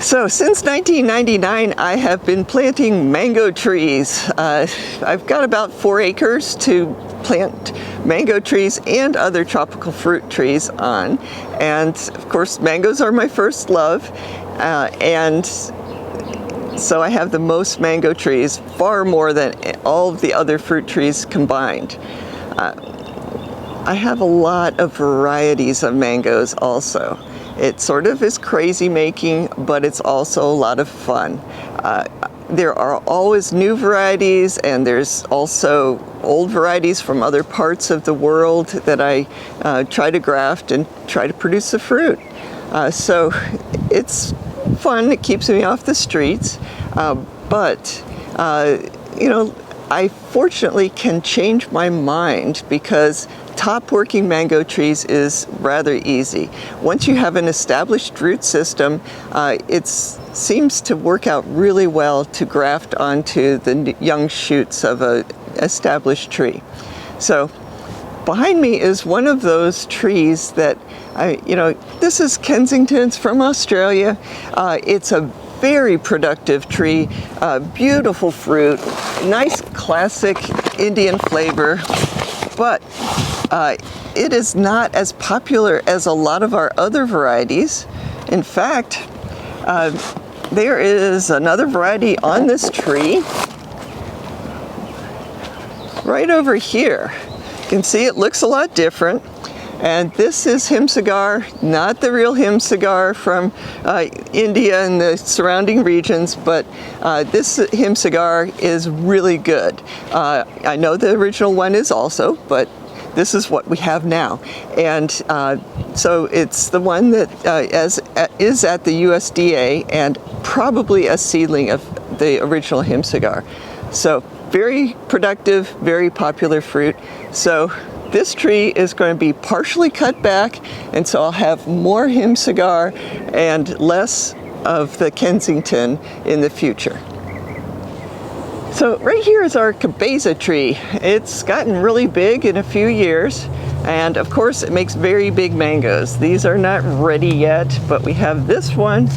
So since 1999, I have been planting mango trees. I've got about 4 acres to plant mango trees and other tropical fruit trees on. And of course, mangoes are my first love. And so I have the most mango trees, far more than all of the other fruit trees combined. I have a lot of varieties of mangoes also. It sort of is crazy making, but it's also a lot of fun. There are always new varieties, and there's also old varieties from other parts of the world that I try to graft and try to produce the fruit. So it's fun, it keeps me off the streets, but you know, I fortunately can change my mind because top working mango trees is rather easy. Once you have an established root system, it seems to work out really well to graft onto the young shoots of an established tree. So behind me is one of those trees that, this is Kensington, it's from Australia. It's a very productive tree, beautiful fruit, nice classic Indian flavor, but it is not as popular as a lot of our other varieties. In fact, there is another variety on this tree right over here. You can see it looks a lot different. And this is him cigar, not the real him cigar from India and the surrounding regions, but this him cigar is really good. I know the original one is also, but this is what we have now. And so it's the one that is at the USDA and probably a seedling of the original him cigar. So very productive, very popular fruit. So this tree is going to be partially cut back, and so I'll have more him cigar and less of the Kensington in the future. So right here is our Cabeza tree. It's gotten really big in a few years, and of course it makes very big mangoes. These are not ready yet, but we have this one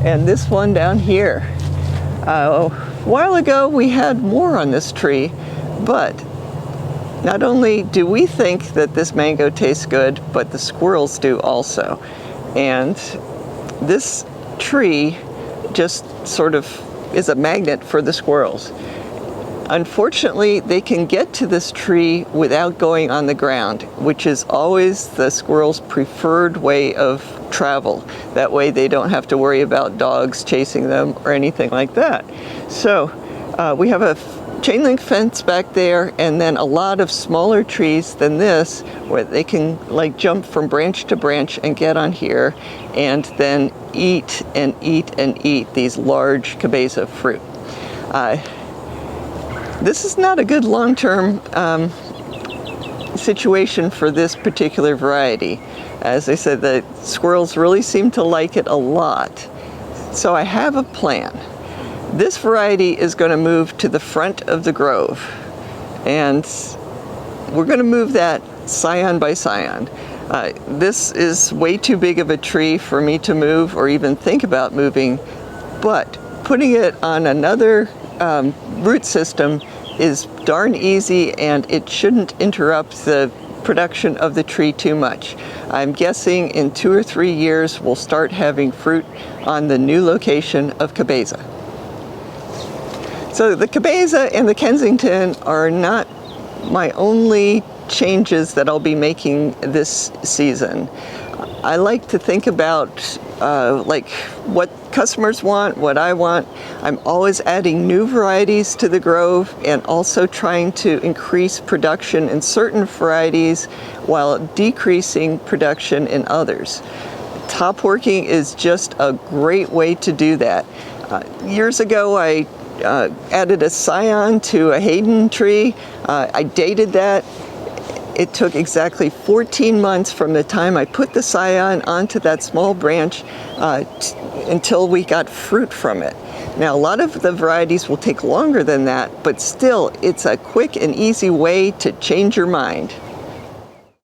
and this one down here. A while ago we had more on this tree, but not only do we think that this mango tastes good, but the squirrels do also. And this tree just sort of is a magnet for the squirrels. Unfortunately, they can get to this tree without going on the ground, which is always the squirrels' preferred way of travel. That way they don't have to worry about dogs chasing them or anything like that. So we have a chain link fence back there, and then a lot of smaller trees than this where they can like jump from branch to branch and get on here and then eat and eat and eat these large Cabeza fruit. This is not a good long-term situation for this particular variety. As I said, the squirrels really seem to like it a lot. So I have a plan. This variety is going to move to the front of the grove, and we're going to move that scion by scion. This is way too big of a tree for me to move or even think about moving, but putting it on another root system is darn easy, and it shouldn't interrupt the production of the tree too much. I'm guessing in 2 or 3 years we'll start having fruit on the new location of Cabeza. So the Cabeza and the Kensington are not my only changes that I'll be making this season. I like to think about like what customers want, what I want. I'm always adding new varieties to the grove and also trying to increase production in certain varieties while decreasing production in others. Top working is just a great way to do that. Years ago I added a scion to a Hayden tree. I dated that. It took exactly 14 months from the time I put the scion onto that small branch until we got fruit from it. Now, a lot of the varieties will take longer than that, but still, it's a quick and easy way to change your mind.